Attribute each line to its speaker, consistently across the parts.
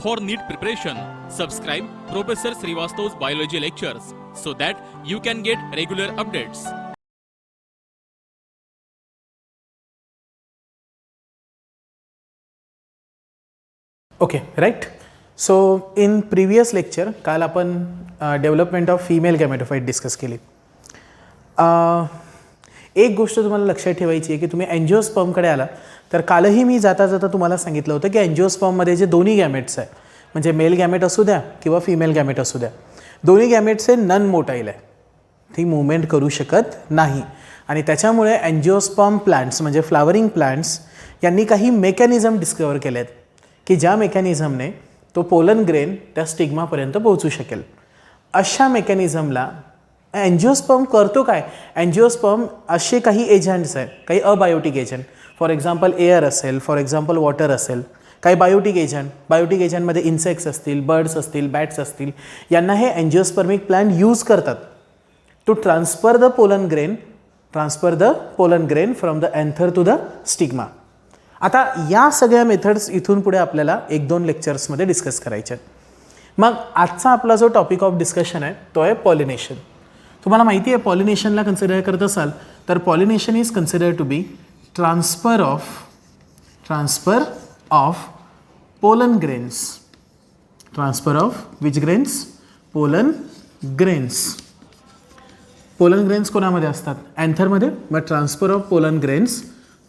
Speaker 1: For NEET preparation, subscribe Professor Srivastava's biology lectures so that you can get regular updates.
Speaker 2: Okay, right. So in previous lecture काल आपण development of female गॅमेटोफाइट discuss केली. एक गोष्ट तुम्हाला लक्षात ठेवायची आहे की तुम्ही एंजिओस्पर्मकडे आला तर कालही मी जाता जाता तुम्हाला सांगितलं होतं की एंजिओस्पर्ममध्ये जे दोन्ही गॅमेट्स आहे म्हणजे मेल गॅमेट असू द्या किंवा फिमेल गॅमेट असू द्या दोन्ही गॅमेट्स हे नन मोटाईल आहे, ती मुवमेंट करू शकत नाही आणि त्याच्यामुळे एंजिओस्पर्म प्लांट्स म्हणजे फ्लावरिंग प्लांट्स यांनी काही मेकॅनिझम डिस्कवर केले आहेत की ज्या मेकॅनिझमने तो पोलन ग्रेन त्या स्टिग्मापर्यंत पोहोचू शकेल. अशा मेकॅनिझमला एंजिओस्पर्म करतो काय? एंजिओस्पर्म असे काही एजंट्स आहेत, काही abiotic agent, for example air असेल, फॉर एक्झाम्पल वॉटर असेल, काही बायोटिक एजंटमध्ये इन्सेक्ट्स असतील, बर्ड्स असतील, बॅट्स असतील, यांना हे एंजिओस्पर्मिक प्लांट यूज करतात to transfer the pollen grain from the anther to the stigma. आता या सगळ्या मेथड्स इथून पुढे आपल्याला 1-2 लेक्चर्समध्ये डिस्कस करायचे आहेत. मग आजचा आपला जो टॉपिक ऑफ डिस्कशन आहे तो आहे पॉलिनेशन. तुम्हाला माहिती आहे पॉलिनेशनला कन्सिडर करत असाल तर pollination is consider to be transfer of pollen grains. Transfer of which grains? Pollen grains. Pollen grains कोणामध्ये असतात? एंथरमध्ये. मग transfer of pollen grains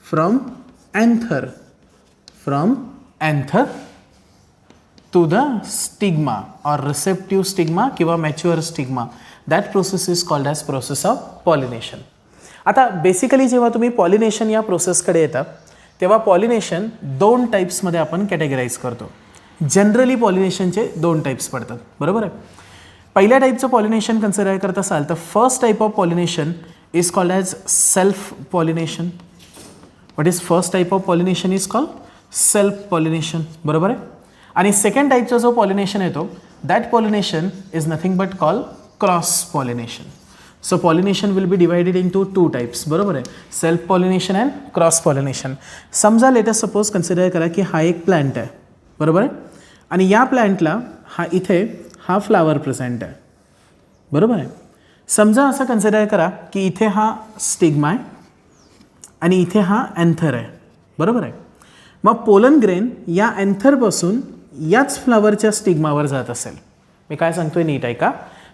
Speaker 2: from anther to the stigma or receptive stigma किंवा mature stigma. That process is called as process of pollination. आता basically जेव्हा तुम्ही pollination या प्रोसेसकडे येता तेव्हा पॉलिनेशन 2 टाईप्समध्ये आपण कॅटेगराईज करतो. जनरली पॉलिनेशनचे 2 टाईप्स पडतात, बरोबर आहे. पहिल्या टाईपचं पॉलिनेशन कन्सिडर करत असाल तर first type of pollination is called as self pollination. What is first type of pollination? Is called self pollination, बरोबर आहे. आणि सेकंड टाईपचा जो पॉलिनेशन येतो that pollination is nothing but called cross pollination. So pollination will be divided into 2 types, बरोबर आहे. Self pollination and cross pollination. समजा latest suppose consider करा की हा एक प्लांट आहे, बरोबर आहे. आणि या प्लांटला इथे हा फ्लावर प्रेझेंट आहे, बरोबर आहे. समजा असं कन्सिडर करा की इथे हा स्टिग्मा आहे आणि इथे हा एंथर आहे, बरोबर आहे. मग पोलन ग्रेन या एंथरपासून याच फ्लावरच्या स्टिग्मावर जात असेल. मी काय सांगतोय नीट आहे का?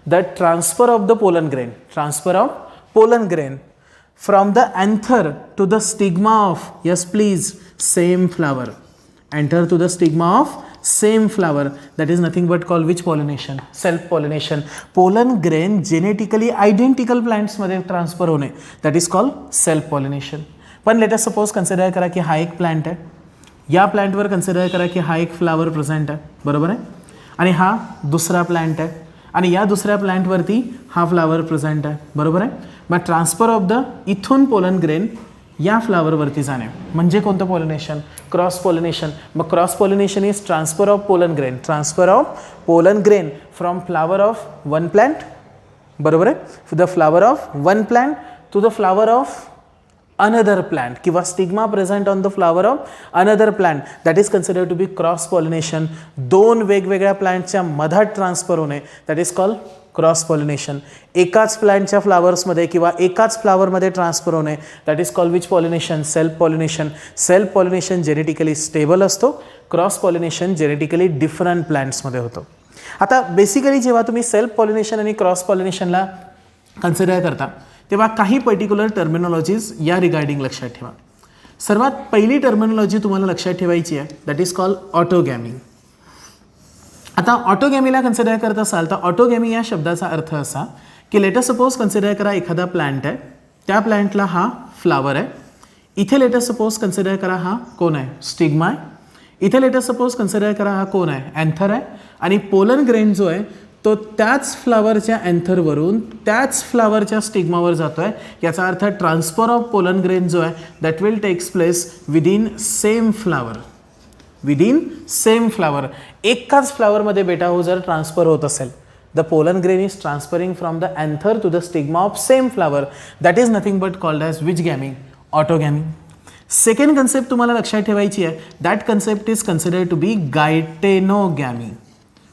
Speaker 2: The transfer of the pollen grain from the anther to the stigma of, yes please, same flower. Anther to the stigma of same flower. That is nothing but call which pollination? Self pollination. Pollen grain genetically identical प्लांट्समध्ये transfer होणे that is called self pollination. पण latest suppose consider करा की हा एक plant आहे, या प्लांटवर consider करा की हा एक फ्लावर प्रेझेंट आहे, बरोबर आहे. आणि हा दुसरा प्लांट आहे आणि या दुसऱ्या प्लांटवरती हा फ्लावर प्रेझेंट आहे, बरोबर आहे. मग ट्रान्सफर ऑफ द इथून पोलन ग्रेन या फ्लावरवरती जाणे म्हणजे कोणतं पॉलिनेशन? Cross pollination. मग cross pollination is transfer of pollen grain from flower of one plant, बरोबर आहे, the flower of one plant to the flower of another plant किंवा stigma present on the flower of another plant. That is consider to be cross pollination. 2 वेगवेगळ्या प्लांटच्या मधात transfer होणे that is called cross pollination. एकाच प्लांटच्या फ्लावर्समध्ये किंवा एकाच फ्लावरमध्ये transfer होणे that is called which pollination? Self pollination. Self pollination genetically stable असतो, क्रॉस पॉलिनेशन जेनेटिकली डिफरंट प्लांट्समध्ये होतो. आता बेसिकली जेव्हा तुम्ही सेल्फ पॉलिनेशन आणि क्रॉस पॉलिनेशनला कन्सिडर करता तेव्हा काही पर्टिक्युलर टर्मिनॉलॉजीज या रिगार्डिंग लक्षात ठेवा. सर्वात पहिली टर्मिनॉलॉजी तुम्हाला लक्षात ठेवायची आहे दॅट इज कॉल्ड ऑटोगॅमी. आता ऑटोगॅमीला कन्सिडर करत असाल तर ऑटोगॅमी या शब्दाचा अर्थ असा की लेटेस्ट सपोज कन्सिडर करा एखादा प्लांट आहे, त्या प्लांटला हा फ्लावर आहे. इथे लेटेस्ट सपोज कन्सिडर करा हा कोण आहे? स्टिग्मा आहे. इथे लेटेस्ट सपोज कन्सिडर करा हा कोण आहे? एंथर आहे. आणि पोलन ग्रेन जो आहे तो त्याच फ्लावरच्या एंथरवरून त्याच फ्लावरच्या स्टिग्मावर जातो आहे. याचा अर्थ ट्रान्सफर ऑफ पोलन ग्रेन जो आहे that will takes place within same flower. एकाच फ्लावरमध्ये बेटा हो जर ट्रान्सफर होत असेल the pollen grain is transferring from the anther to the stigma of same flower. That is nothing but called as which gamy? Autogamy. Second concept तुम्हाला लक्षात ठेवायची आहे. That concept is considered to be geitonogamy.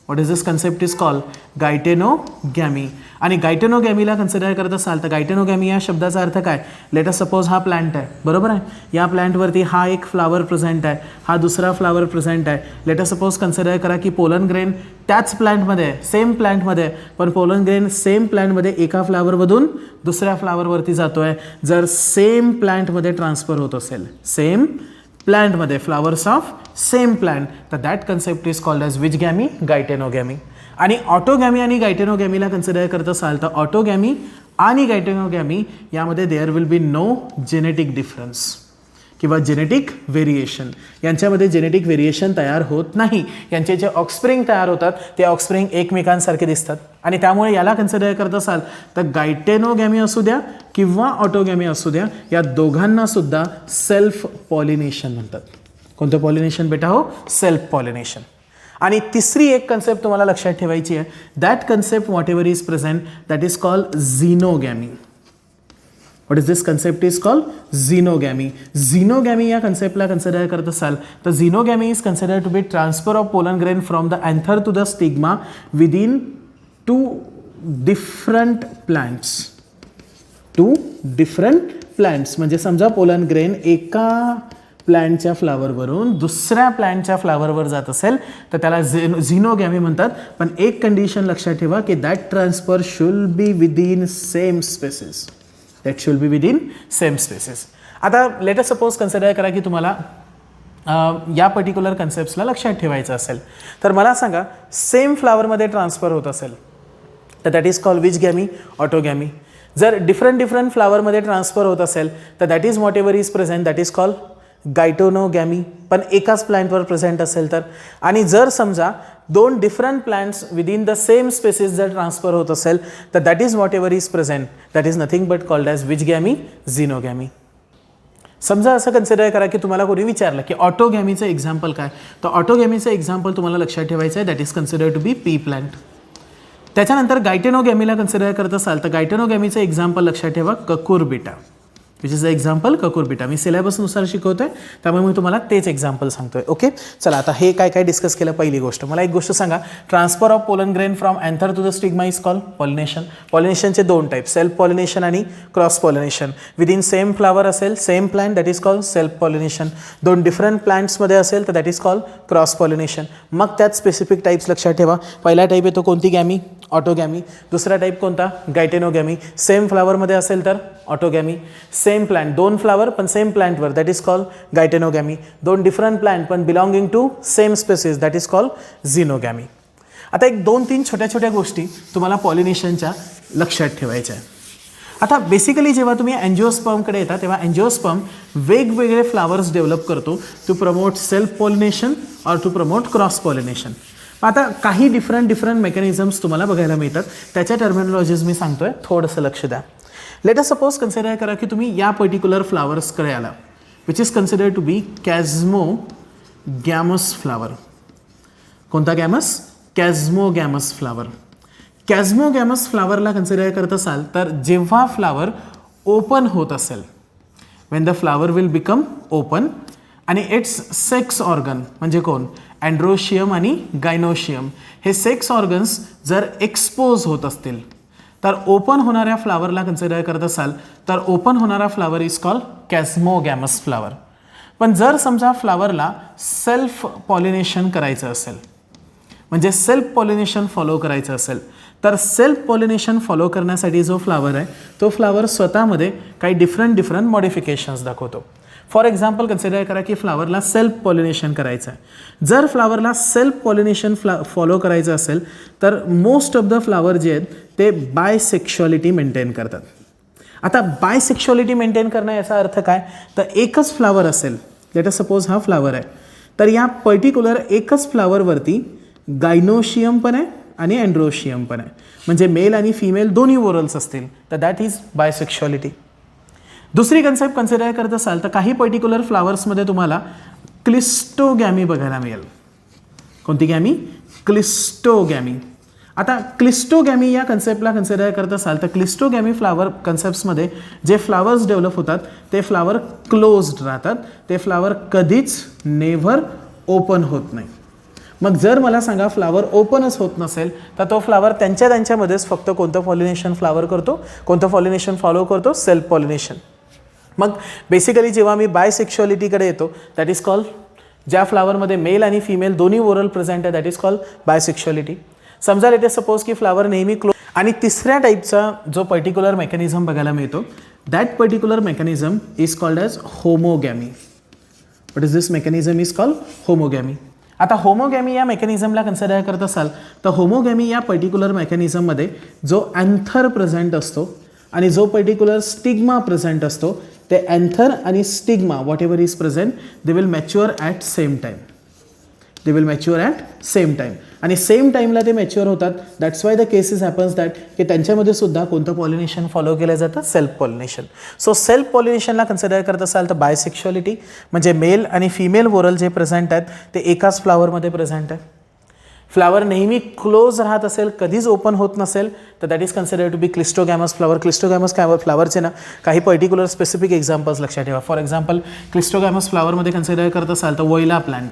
Speaker 2: What is this concept is called geitonogamy. आणि गायटेनोगॅमीला consider करत असाल तर गायटेनोगॅमी या शब्दाचा अर्थ काय. लेट अस सपोज हा प्लांट आहे, बरोबर आहे. या प्लांटवरती हा एक फ्लावर प्रेझेंट आहे, हा दुसरा फ्लावर प्रेझेंट आहे. लेट अस सपोज कन्सिडर करा की पोलन ग्रेन त्याच प्लांटमध्ये आहे, सेम प्लांटमध्ये आहे, पण पोलन ग्रेन सेम प्लांटमध्ये एका फ्लावरमधून दुसऱ्या फ्लावरवरती जातो आहे. जर सेम प्लांटमध्ये ट्रान्सफर होत असेल, सेम प्लांटमध्ये फ्लावर्स ऑफ सेम प्लांट, तर that concept is called as which gamy. Geitonogamy. आणि ऑटोगॅमी आणि गायटेनोगॅमीला कन्सिडर करत असाल तर ऑटोगॅमी आणि गायटेनोगॅमी यामध्ये there will be no genetic difference किंवा जेनेटिक व्हेरिएशन. यांच्यामध्ये जेनेटिक व्हेरिएशन तयार होत नाही. यांचे जे ऑफस्प्रिंग तयार होतात ते ऑफस्प्रिंग एकमेकांसारखे दिसतात आणि त्यामुळे याला कन्सिडर करत असाल तर गायटेनोगॅमी असू द्या किंवा ऑटोगॅमी असू द्या, या दोघांना सुद्धा सेल्फ पॉलिनेशन म्हणतात. कोणतं पॉलिनेशन बेटा हो. Self pollination. आणि तिसरी एक कन्सेप्ट तुम्हाला लक्षात ठेवायची आहे. That concept whatever is present that is called xenogamy. What is this concept is called xenogamy. Xenogamy या कन्सेप्टला कन्सिडर करत असाल तर xenogamy is consider to be transfer of pollen grain from the anther to the stigma within two different plants. Two different plants म्हणजे समजा pollen grain एका प्लांटच्या फ्लावरवरून दुसऱ्या प्लांटच्या फ्लावरवर जात असेल तर त्याला झिनोगॅमी म्हणतात. पण एक कंडिशन लक्षात ठेवा की that transfer should be within same species. That should be within same species. आता लेट अस सपोज कन्सिडर करा की तुम्हाला या पर्टिक्युलर कन्सेप्ट्सला लक्षात ठेवायचं असेल तर मला सांगा सेम फ्लावरमध्ये ट्रान्सफर होत असेल तर that is called which gamy. Autogamy. जर डिफरंट फ्लावरमध्ये ट्रान्सफर होत असेल तर that is whatever is present that is called geitonogamy. पण एकाच प्लांटवर प्रेझेंट असेल तर. आणि जर समजा दोन different plants within the same species जर ट्रान्सफर होत असेल तर that is whatever is present that is nothing but called as which gamy. Xenogamy. समजा असं कन्सिडर करा की तुम्हाला कोणी विचारलं की ऑटोगॅमीचं एक्झाम्पल काय, तर ऑटोगॅमीचं एक्झाम्पल तुम्हाला लक्षात ठेवायचं आहे. That is consider to be pea plant. त्याच्यानंतर गायटेनोगॅमीला कन्सिडर करत असाल तर गायटेनोगॅमीचं एक्झाम्पल लक्षात ठेवा Cucurbita. Which is the example Cucurbita. मी सिलेबसनुसार शिकवतोय त्यामुळे मी तुम्हाला तेच एक्झाम्पल सांगतोय. ओके चला आता हे काय काय डिस्कस केलं. पहिली गोष्ट मला एक गोष्ट सांगा. Transfer of pollen grain from anther to the stigma is called pollination. पॉलिनेशनचे दोन टाईप, सेल्फ पॉलिनेशन आणि cross pollination. Within same flower असेल same plant that is called self pollination. दोन डिफरंट प्लांट्समध्ये असेल तर that is called cross pollination. मग त्यात स्पेसिफिक टाईप्स लक्षात ठेवा. पहिला टाईप येतो कोणती गॅमी. ऑटोगॅमी. दुसरा टाईप कोणता गायटेनोगॅमी. सेम फ्लावरमध्ये असेल तर ऑटोगॅमी. सेम प्लांट दोन फ्लावर पण सेम प्लांटवर दॅट इज कॉल्ड गायटेनोगॅमी. दोन डिफरंट प्लांट पण belonging to same species that is called xenogamy. आता एक 2-3 छोट्या गोष्टी तुम्हाला पॉलिनेशनच्या लक्षात ठेवायच्या आहे. आता बेसिकली जेव्हा तुम्ही अँजिओस्पर्मकडे येता तेव्हा अँजिओस्पर्म वेगवेगळे फ्लावर्स डेव्हलप करतो to promote self pollination or to promote cross pollination. आता काही डिफरंट मेकॅनिझम्स तुम्हाला बघायला मिळतात. त्याच्या टर्मिनॉलॉजीज मी सांगतोय, थोडंसं लक्ष द्या. लेट अस सपोज कन्सिडर करा की तुम्ही या पर्टिक्युलर फ्लावर्सकडे आला which is consider to be chasmogamous flower. कोणता गॅमस. कॅझ्मोगॅमस फ्लावर. कॅझ्मोगॅमस फ्लावरला कन्सिडर करत असाल तर जेव्हा फ्लावर ओपन होत असेल, Wien the flower will become open आणि इट्स सेक्स ऑर्गन म्हणजे कोण अँड्रोशियम आणि गायनोशियम हे सेक्स ऑर्गन्स जर एक्सपोज होत असतील तर ओपन होणाऱ्या फ्लावरला कन्सिडर करत असाल तर ओपन होणारा फ्लावर इज कॉल्ड कॅझ्मोगॅमस फ्लावर. पण जर समजा फ्लावरला सेल्फ पॉलिनेशन करायचं असेल म्हणजे सेल्फ पॉलिनेशन फॉलो करायचं असेल तर सेल्फ पॉलिनेशन फॉलो करण्यासाठी जो फ्लावर आहे तो फ्लावर स्वतःमध्ये काही डिफरंट मॉडिफिकेशन्स दाखवतो. फॉर एक्झाम्पल कन्सिडर करा की फ्लावरला सेल्फ पॉलिनेशन करायचं आहे. जर फ्लावरला सेल्फ पॉलिनेशन फॉलो करायचं असेल तर मोस्ट ऑफ द फ्लावर जे आहेत ते बायसेक्शुअलिटी मेंटेन करतात. आता बायसेक्शुअलिटी मेंटेन करणं याचा अर्थ काय तर एकच फ्लावर असेल, लेट अस सपोज हा फ्लावर आहे तर या पर्टिक्युलर एकच फ्लावरवरती गायनोशियम पण आहे आणि अँड्रोशियम पण आहे म्हणजे मेल आणि फिमेल दोन्ही ओरल्स असतील तर दॅट इज बायसेक्शुअलिटी. दुसरी कन्सेप्ट कन्सिडर करत असाल तर काही पर्टिक्युलर फ्लावर्समध्ये तुम्हाला क्लिस्टोगॅमी बघायला मिळेल. कोणती गॅमी. क्लिस्टोगॅमी. आता क्लिस्टोगॅमी या कन्सेप्टला कन्सिडर करत असाल तर क्लिस्टोगॅमी फ्लावर कन्सेप्ट्समध्ये जे फ्लावर्स डेव्हलप होतात ते फ्लावर क्लोज्ड राहतात, ते फ्लावर कधीच नेव्हर ओपन होत नाही. मग जर मला सांगा फ्लावर ओपनच होत नसेल तर तो फ्लावर त्यांच्यामध्येच फक्त कोणतं पॉलिनेशन फ्लावर करतो, कोणतं पॉलिनेशन फॉलो करतो, सेल्फ पॉलिनेशन. मग बेसिकली जेव्हा मी बायसेक्शुअलिटीकडे येतो दॅट इज कॉल्ड, ज्या फ्लावरमध्ये मेल आणि फिमेल दोन्ही ओरल प्रेझेंट आहे दॅट इज कॉल्ड बायसेक्शुअलिटी. समजा लेट अस सपोज की फ्लावर नेहमी क्लोज. आणि तिसऱ्या टाईपचा जो पर्टिक्युलर मेकॅनिझम बघायला मिळतो that particular mechanism is called as homogamy. What is this mechanism is called homogamy. आता होमोगॅमी या मेकॅनिझमला कन्सिडर करत असाल तर होमोगॅमी या पर्टिक्युलर मेकॅनिझममध्ये जो अँथर प्रेझेंट असतो आणि जो पर्टिक्युलर स्टिग्मा प्रेझेंट असतो ते अँथर आणि stigma whatever is present they will mature at same time. They will mature at same time आणि सेम टाईमला ते मॅच्युअर होतात. That's why the cases happens that की त्यांच्यामध्ये सुद्धा कोणतं पॉलिनेशन फॉलो केलं जातं, सेल्फ पॉलिनेशन. सो सेल्फ पॉलिनेशनला कन्सिडर करत असाल तर बायसेक्शुअलिटी म्हणजे मेल आणि फिमेल ओरल जे प्रेझेंट आहेत ते एकाच फ्लावरमध्ये प्रेझेंट आहे. फ्लावर नेहमी क्लोज राहत असेल, कधीच ओपन होत नसेल तर that is consider to be cleistogamous flower. Cleistogamous फ्लावरचे ना काही पर्टिक्युलर स्पेसिफिक एक्झाम्पल्स लक्षात ठेवा. फॉर एक्झाम्पल क्लिस्टोगॅमस फ्लावरमध्ये कन्सिडर करत असाल तर वोइला प्लांट.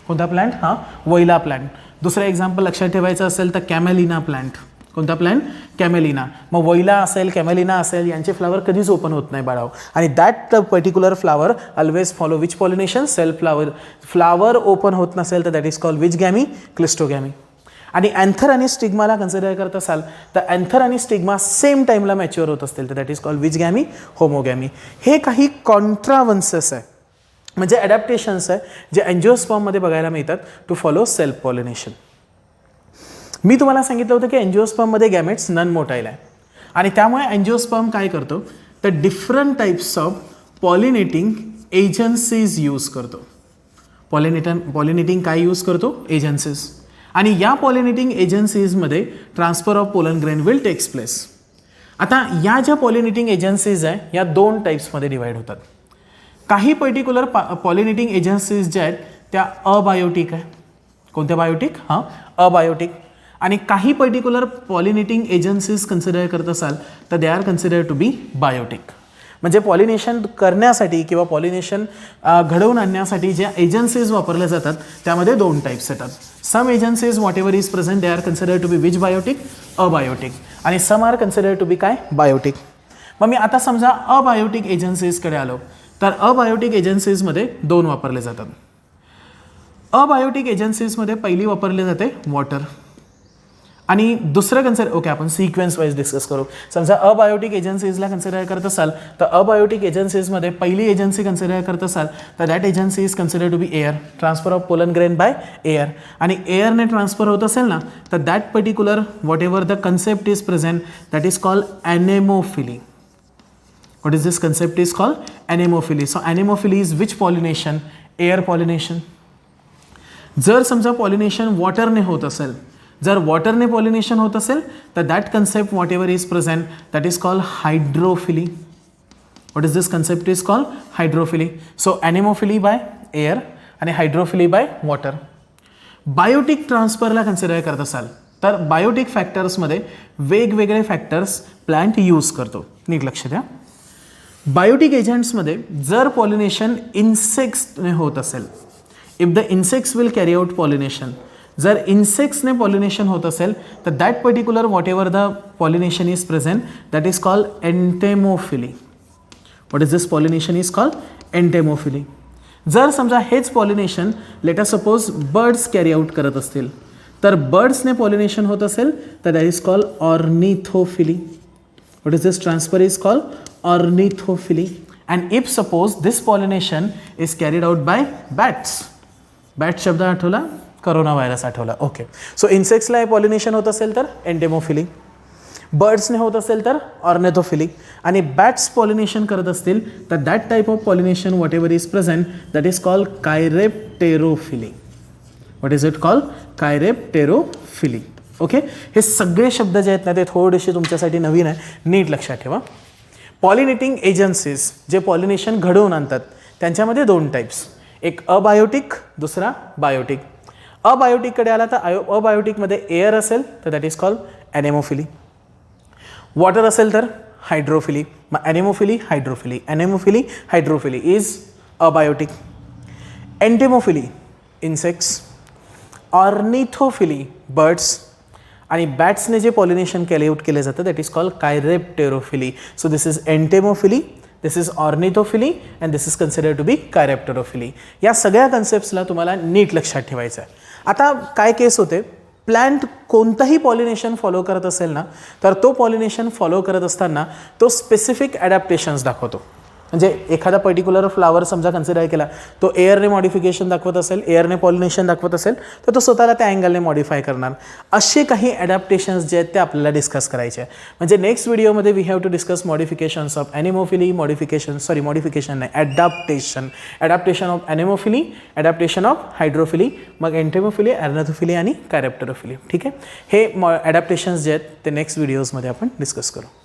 Speaker 2: कोणता प्लांट? हां, वोइला प्लांट. दुसरं एक्झाम्पल लक्षात ठेवायचं असेल तर कॅमेलिना प्लांट. कोणता प्लांट? कॅमेलिना. मग वोइला असेल, कॅमेलिना असेल यांचे फ्लावर कधीच ओपन होत नाही बाळाव. आणि that particular flower always follow which pollination? Self flower. Flower open होत नसेल तर दॅट इज कॉल्ड विच गॅमी? क्लिस्टोगॅमी. आणि अँथर आणि स्टिग्माला कन्सिडर करत असाल तर अँथर आणि स्टिग्मा सेम टाईमला मॅच्युअर होत असतील तर दॅट इज कॉल्ड विच गॅमी? होमोगॅमी. हे काही कॉन्ट्रावन्सेस आहे म्हणजे ॲडॅप्टेशन्स आहे जे अँजिओस्पर्ममध्ये बघायला मिळतात टू फॉलो सेल्फ पॉलिनेशन. मी तुम्हाला सांगितलं होतं की अँजिओस्पर्ममध्ये गॅमेट्स नॉन मोटाईल आहे आणि त्यामुळे अँजिओस्पर्म काय करतो तर different types of pollinating agencies use करतो. पॉलिनेटिंग काय यूज करतो? एजन्सीज. आणि या पॉलिनेटिंग एजन्सीजमध्ये transfer of pollen grain will takes place. आता या ज्या पॉलिनेटिंग एजन्सीज आहे या दोन टाईप्समध्ये डिवाईड होतात. काही पर्टिक्युलर पॉलिनेटिंग एजन्सीज ज्या आहेत त्या अबायोटिक आहे. कोणत्या बायोटिक? हां, अबायोटिक. आणि काही पर्टिक्युलर पॉलिनेटिंग एजन्सीज कन्सिडर करत असाल तर they are consider to be biotic. म्हणजे पॉलिनेशन करण्यासाठी किंवा पॉलिनेशन घडवून आणण्यासाठी ज्या एजन्सीज वापरल्या जातात त्यामध्ये दोन टाईप्स येतात. Some agencies whatever is present they are consider to be which biotic? Abiotic. आणि some are consider to be काय? बायोटिक. मग मी आता समजा अबायोटिक एजन्सीजकडे आलो तर अबायोटिक एजन्सीजमध्ये दोन वापरले जातात. अबायोटिक एजन्सीजमध्ये पहिली वापरली जाते वॉटर आणि दुसरं ओके आपण सिक्वेन्स वाईज डिस्कस करू. समजा अबायोटिक एजन्सीजला कन्सिडर करत असाल तर अबायोटिक एजन्सीजमध्ये पहिली एजन्सी कन्सिडर करत असाल तर that agency is consider to be air. Transfer of pollen grain by air. आणि एअरने ट्रान्सफर होत असेल ना तर that particular whatever the concept is present that is called anemophily. What is this concept is called? Anemophily. So anemophily is which pollination? Air pollination. जर समजा pollination वॉटरने होत असेल, जर वॉटरने पॉलिनेशन होत असेल तर that concept whatever is present that is called hydrophily. What is this concept is called? Hydrophily. So anemophily by air आणि hydrophily by water. Biotic ट्रान्सफरला कन्सिडर करत असाल तर बायोटिक फॅक्टर्समध्ये वेगवेगळे फॅक्टर्स प्लांट यूज करतो. नीट लक्ष द्या. बायोटिक एजंट्समध्ये जर पॉलिनेशन इन्सेक्ट्सने होत असेल, if the insects will carry out pollination, जर इन्सेक्ट्सने पॉलिनेशन होत असेल तर that particular whatever the pollination is present that is called entomophily. What is this pollination is called? Entomophily. जर समजा हेच pollination late us suppose birds carry out करत असतील तर बर्ड्सने पॉलिनेशन होत असेल तर that is called ornithophily. What is this transfer is called? Ornithophily. And if suppose this pollination is carried out by bats. Bat शब्द आठवला? करोना व्हायरस आठवला. Okay. So इन्सेक्ट्सला pollination होत असेल तर एंटेमोफिली, बर्ड्सने होत असेल तर ऑर्नेथोफिली आणि बॅट्स पॉलिनेशन करत असतील तर that type of pollination whatever is present that is called chiropterophily. What is it called? Chiropterophily. Okay. हे सगळे शब्द जे आहेत ना ते थोडेसे तुमच्यासाठी नवीन आहे, नीट लक्षात ठेवा. पॉलिनेटिंग एजन्सीज जे पॉलिनेशन घडवून आणतात त्यांच्यामध्ये दोन टाईप्स, एक अबायोटिक दुसरा बायोटिक. अबायोटिककडे आला तर अबायोटिकमध्ये एअर असेल तर that is called anemophily, water असेल तर हायड्रोफिली. मग anemophily hydrophily, anemophily hydrophily is abiotic. Entomophily insects, ornithophily birds, आणि बॅट्सने जे पॉलिनेशन केले जातं that is called chiropterophily. So this is entomophily, this is ornithophily and this is considered to be chiropterophily. या सगळ्या कन्सेप्ट्सला तुम्हाला नीट लक्षात ठेवायचं आहे. आता काय केस होते, प्लॅन्ट कोणतंही पॉलिनेशन फॉलो करत असेल ना तर तो पॉलिनेशन फॉलो करत असताना तो स्पेसिफिक ॲडॅप्टेशन्स दाखवतो. म्हणजे एखादा पर्टिक्युलर फ्लावर समजा कन्सिडर केला, तो एअरने मॉडिफिकेशन दाखवत असेल, एअरने पॉलिनेशन दाखवत असेल तर तो स्वतःला त्या अँगलने मॉडिफाय करणार. असे काही ॲडॅप्टेशन्स जे आहेत ते आपल्याला डिस्कस करायचे आहे. म्हणजे नेक्स्ट व्हिडिओमध्ये we have to discuss modifications of anemophily, modification नाही, adaptation of anemophily, adaptation of hydrophily, मग एंटेमोफिली, ऑर्निथोफिली आणि कायरेप्टेरोफिली. ठीक आहे, हे ॲडॅप्टेशन्स जे आहेत ते नेक्स्ट व्हिडिओजमध्ये आपण डिस्कस करू.